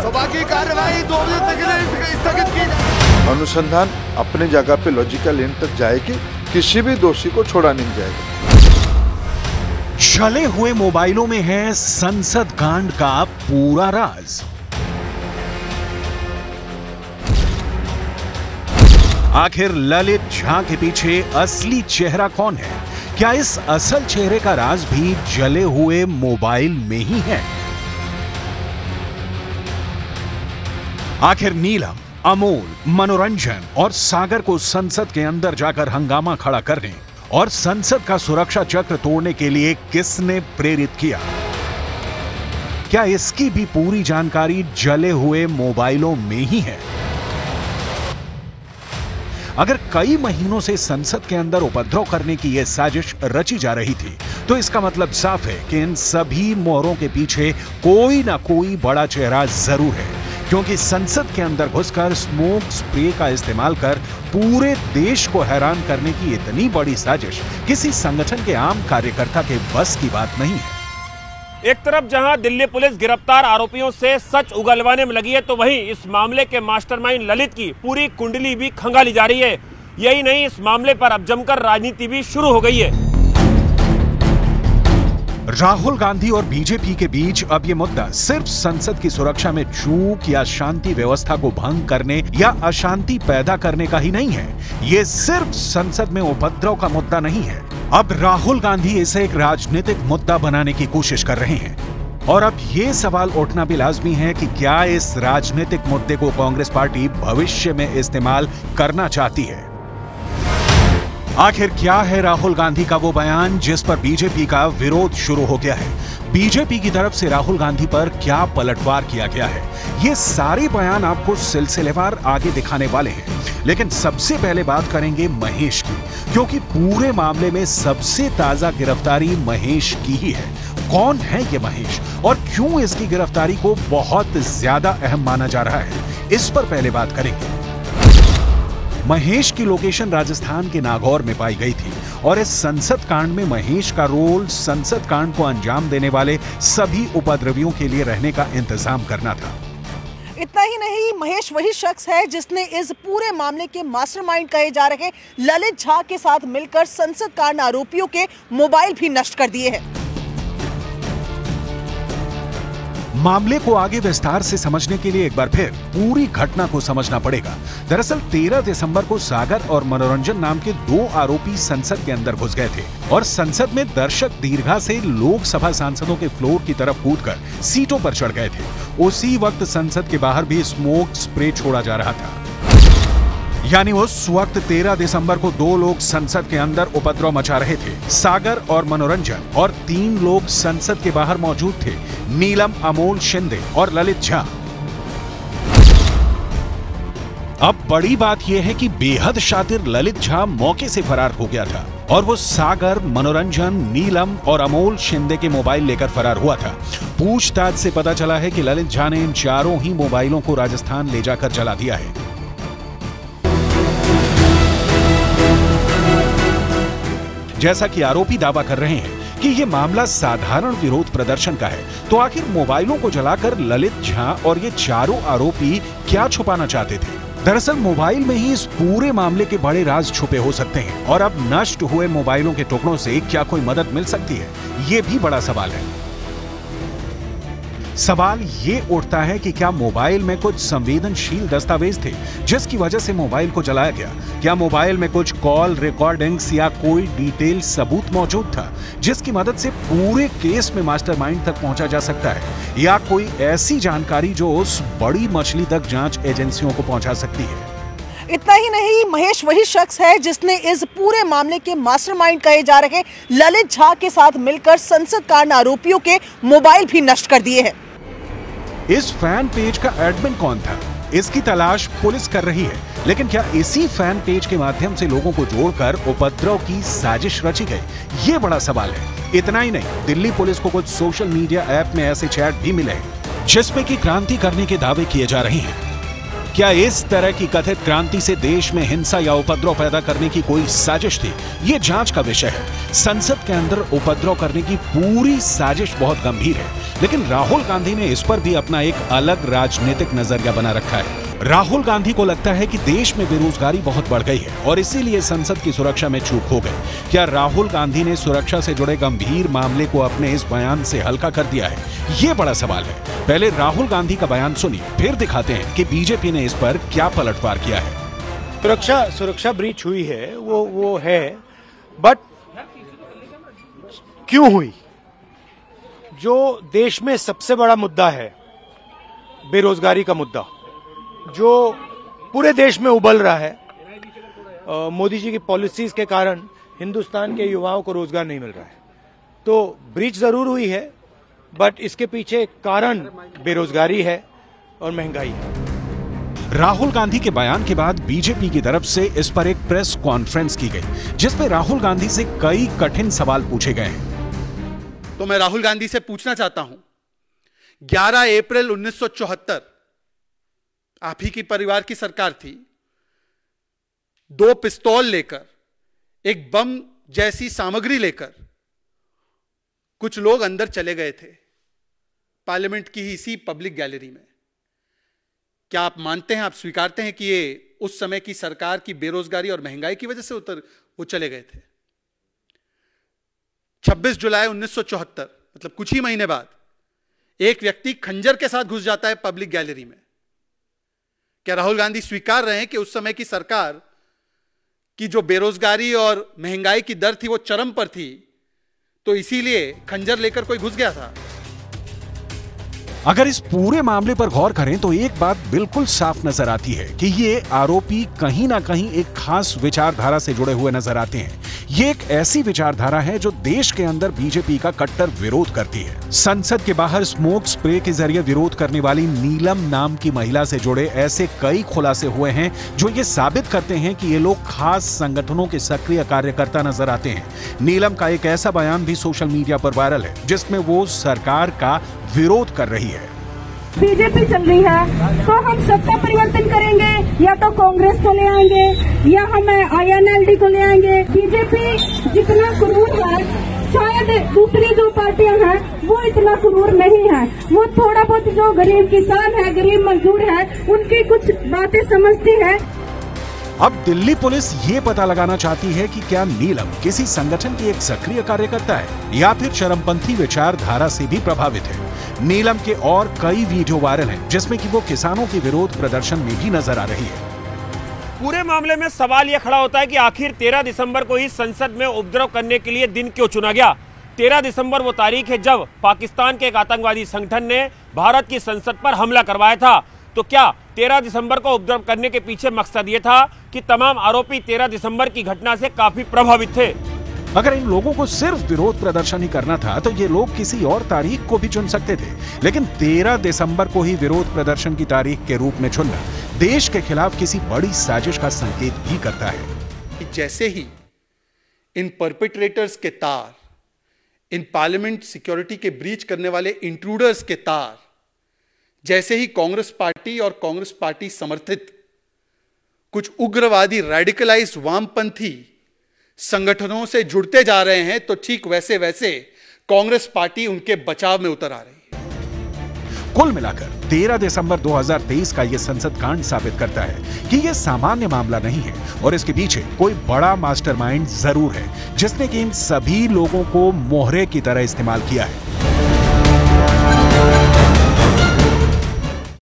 सभा की कार्यवाही 2 बजे तक स्थगित की जाए। अनुसंधान अपनी जगह पे लॉजिकल एंड तक जाएगी, किसी भी दोषी को छोड़ा नहीं जाएगा। जले हुए मोबाइलों में है संसद कांड का पूरा राज। आखिर ललित झा के पीछे असली चेहरा कौन है? क्या इस असल चेहरे का राज भी जले हुए मोबाइल में ही है? आखिर नीलम, अमोल, मनोरंजन और सागर को संसद के अंदर जाकर हंगामा खड़ा करने और संसद का सुरक्षा चक्र तोड़ने के लिए किसने प्रेरित किया? क्या इसकी भी पूरी जानकारी जले हुए मोबाइलों में ही है? अगर कई महीनों से संसद के अंदर उपद्रव करने की यह साजिश रची जा रही थी, तो इसका मतलब साफ है कि इन सभी मोहरों के पीछे कोई ना कोई बड़ा चेहरा जरूर है, क्योंकि संसद के अंदर घुसकर स्मोक स्प्रे का इस्तेमाल कर पूरे देश को हैरान करने की इतनी बड़ी साजिश किसी संगठन के आम कार्यकर्ता के बस की बात नहीं है। एक तरफ जहां दिल्ली पुलिस गिरफ्तार आरोपियों से सच उगलवाने में लगी है, तो वहीं इस मामले के मास्टरमाइंड ललित की पूरी कुंडली भी खंगाली जा रही है। यही नहीं, इस मामले पर अब जमकर राजनीति भी शुरू हो गई है। राहुल गांधी और बीजेपी के बीच अब ये मुद्दा सिर्फ संसद की सुरक्षा में चूक या शांति व्यवस्था को भंग करने या अशांति पैदा करने का ही नहीं है। ये सिर्फ संसद में उपद्रव का मुद्दा नहीं है। अब राहुल गांधी इसे एक राजनीतिक मुद्दा बनाने की कोशिश कर रहे हैं। और अब ये सवाल उठना भी लाजमी है कि क्या इस राजनीतिक मुद्दे को कांग्रेस पार्टी भविष्य में इस्तेमाल करना चाहती है? आखिर क्या है राहुल गांधी का वो बयान जिस पर बीजेपी का विरोध शुरू हो गया है? बीजेपी की तरफ से राहुल गांधी पर क्या पलटवार किया गया है? ये सारे बयान आपको सिलसिलेवार आगे दिखाने वाले हैं, लेकिन सबसे पहले बात करेंगे महेश की, क्योंकि पूरे मामले में सबसे ताजा गिरफ्तारी महेश की ही है। कौन है ये महेश और क्यों इसकी गिरफ्तारी को बहुत ज्यादा अहम माना जा रहा है, इस पर पहले बात करेंगे। महेश की लोकेशन राजस्थान के नागौर में पाई गई थी और इस संसद कांड में महेश का रोल संसद कांड को अंजाम देने वाले सभी उपद्रवियों के लिए रहने का इंतजाम करना था। इतना ही नहीं, महेश वही शख्स है जिसने इस पूरे मामले के मास्टरमाइंड कहे जा रहे ललित झा के साथ मिलकर संसद कांड आरोपियों के मोबाइल भी नष्ट कर दिए हैं। मामले को आगे विस्तार से समझने के लिए एक बार फिर पूरी घटना को समझना पड़ेगा। दरअसल 13 दिसंबर को सागर और मनोरंजन नाम के 2 आरोपी संसद के अंदर घुस गए थे और संसद में दर्शक दीर्घा से लोकसभा सांसदों के फ्लोर की तरफ कूदकर सीटों पर चढ़ गए थे। उसी वक्त संसद के बाहर भी स्मोक स्प्रे छोड़ा जा रहा था। यानी उस वक्त 13 दिसंबर को 2 लोग संसद के अंदर उपद्रव मचा रहे थे, सागर और मनोरंजन, और 3 लोग संसद के बाहर मौजूद थे, नीलम, अमोल शिंदे और ललित झा। अब बड़ी बात यह है कि बेहद शातिर ललित झा मौके से फरार हो गया था और वो सागर, मनोरंजन, नीलम और अमोल शिंदे के मोबाइल लेकर फरार हुआ था। पूछताछ से पता चला है कि ललित झा ने इन चारों ही मोबाइलों को राजस्थान ले जाकर जला दिया है। जैसा कि आरोपी दावा कर रहे हैं कि यह मामला साधारण विरोध प्रदर्शन का है, तो आखिर मोबाइलों को जलाकर ललित झा और ये चारों आरोपी क्या छुपाना चाहते थे? दरअसल मोबाइल में ही इस पूरे मामले के बड़े राज छुपे हो सकते हैं और अब नष्ट हुए मोबाइलों के टुकड़ों से क्या कोई मदद मिल सकती है? ये भी बड़ा सवाल है। सवाल ये उठता है कि क्या मोबाइल में कुछ संवेदनशील दस्तावेज थे जिसकी वजह से मोबाइल को जलाया गया? क्या मोबाइल में कुछ कॉल रिकॉर्डिंग्स या कोई डिटेल सबूत मौजूद था जिसकी मदद से पूरे केस में मास्टरमाइंड तक पहुंचा जा सकता है, या कोई ऐसी जानकारी जो उस बड़ी मछली तक जांच एजेंसियों को पहुंचा सकती है? इतना ही नहीं, महेश वही शख्स है जिसने इस पूरे मामले के मास्टरमाइंड कहे जा रहे ललित झा के साथ मिलकर संसद कांड आरोपियों के मोबाइल भी नष्ट कर दिए हैं। इस फैन पेज का एडमिन कौन था, इसकी तलाश पुलिस कर रही है, लेकिन क्या इसी फैन पेज के माध्यम से लोगों को जोड़कर उपद्रव की साजिश रची गई? ये बड़ा सवाल है। इतना ही नहीं, दिल्ली पुलिस को कुछ सोशल मीडिया ऐप में ऐसे चैट भी मिले हैं जिसमें कि क्रांति करने के दावे किए जा रहे हैं। क्या इस तरह की कथित क्रांति से देश में हिंसा या उपद्रव पैदा करने की कोई साजिश थी? ये जांच का विषय है। संसद के अंदर उपद्रव करने की पूरी साजिश बहुत गंभीर है, लेकिन राहुल गांधी ने इस पर भी अपना एक अलग राजनीतिक नजरिया बना रखा है। राहुल गांधी को लगता है कि देश में बेरोजगारी बहुत बढ़ गई है और इसीलिए संसद की सुरक्षा में चूक हो गई। क्या राहुल गांधी ने सुरक्षा से जुड़े गंभीर मामले को अपने इस बयान से हल्का कर दिया है? ये बड़ा सवाल है। पहले राहुल गांधी का बयान सुनिए, फिर दिखाते हैं कि बीजेपी ने इस पर क्या पलटवार किया है। सुरक्षा ब्रीच हुई है, वो है, बट क्यों हुई? जो देश में सबसे बड़ा मुद्दा है, बेरोजगारी का मुद्दा, जो पूरे देश में उबल रहा है, मोदी जी की पॉलिसीज के कारण हिंदुस्तान के युवाओं को रोजगार नहीं मिल रहा है। तो ब्रीच जरूर हुई है, बट इसके पीछे कारण बेरोजगारी है और महंगाई है। राहुल गांधी के बयान के बाद बीजेपी की तरफ से इस पर एक प्रेस कॉन्फ्रेंस की गई, जिसमें राहुल गांधी से कई कठिन सवाल पूछे गए हैं। तो मैं राहुल गांधी से पूछना चाहता हूं, 11 अप्रैल 1974 आप ही की परिवार की सरकार थी। 2 पिस्तौल लेकर, एक बम जैसी सामग्री लेकर कुछ लोग अंदर चले गए थे पार्लियामेंट की ही इसी पब्लिक गैलरी में। क्या आप मानते हैं, आप स्वीकारते हैं कि ये उस समय की सरकार की बेरोजगारी और महंगाई की वजह से वो चले गए थे? 26 जुलाई 1974 मतलब कुछ ही महीने बाद एक व्यक्ति खंजर के साथ घुस जाता है पब्लिक गैलरी में। क्या राहुल गांधी स्वीकार रहे हैं कि उस समय की सरकार की जो बेरोजगारी और महंगाई की दर थी वो चरम पर थी, तो इसीलिए खंजर लेकर कोई घुस गया था? अगर इस पूरे मामले पर गौर करें तो एक बात बिल्कुल साफ नजर आती है कि ये आरोपी कहीं ना कहीं एक खास विचारधारा से जुड़े हुए नजर आते हैं। ये एक ऐसी विचारधारा है जो देश के अंदर बीजेपी का कट्टर विरोध करती है। संसद के बाहर स्मोक स्प्रे के जरिए विरोध करने वाली नीलम नाम की महिला से जुड़े ऐसे कई खुलासे हुए हैं जो ये साबित करते हैं कि ये लोग खास संगठनों के सक्रिय कार्यकर्ता नजर आते हैं। नीलम का एक ऐसा बयान भी सोशल मीडिया पर वायरल है जिसमें वो सरकार का विरोध कर रही है। बीजेपी चल रही है तो हम सत्ता परिवर्तन करेंगे, या तो कांग्रेस को ले आएंगे या हम INLD को ले आएंगे। बीजेपी जितना क्रूर है, शायद दूसरी जो पार्टियां हैं वो इतना क्रूर नहीं है। वो थोड़ा बहुत जो गरीब किसान है, गरीब मजदूर है, उनकी कुछ बातें समझती है। अब दिल्ली पुलिस ये पता लगाना चाहती है कि क्या नीलम किसी संगठन की एक सक्रिय कार्यकर्ता है या फिर चरमपंथी विचारधारा से भी प्रभावित है। नीलम के और कई वीडियो वायरल हैं जिसमें कि वो किसानों के विरोध प्रदर्शन में भी नजर आ रही है। पूरे मामले में सवाल यह खड़ा होता है कि आखिर 13 दिसंबर को ही संसद में उपद्रव करने के लिए दिन क्यों चुना गया? 13 दिसंबर वो तारीख है जब पाकिस्तान के एक आतंकवादी संगठन ने भारत की संसद पर हमला करवाया था। तो क्या 13 दिसंबर को उपद्रव करने के पीछे मकसद ये था कि तमाम आरोपी 13 दिसंबर की घटना से काफी प्रभावित थे? अगर इन लोगों को सिर्फ विरोध प्रदर्शन ही करना था तो ये लोग किसी और तारीख को भी चुन सकते थे, लेकिन 13 दिसंबर को ही विरोध प्रदर्शन की तारीख के रूप में चुनना देश के खिलाफ किसी बड़ी साजिश का संकेत भी करता है। जैसे ही इन परपेट्रेटर्स के तार, इन पार्लियामेंट सिक्योरिटी के ब्रीच करने वाले इंट्रूडर्स के तार, जैसे ही कांग्रेस पार्टी और कांग्रेस पार्टी समर्थित कुछ उग्रवादी रेडिकलाइज्ड वामपंथी संगठनों से जुड़ते जा रहे हैं, तो ठीक वैसे वैसे कांग्रेस पार्टी उनके बचाव में उतर आ रही है। कुल मिलाकर 13 दिसंबर 2023 का यह संसद कांड साबित करता है कि यह सामान्य मामला नहीं है और इसके पीछे कोई बड़ा मास्टरमाइंड जरूर है जिसने कि इन सभी लोगों को मोहरे की तरह इस्तेमाल किया है।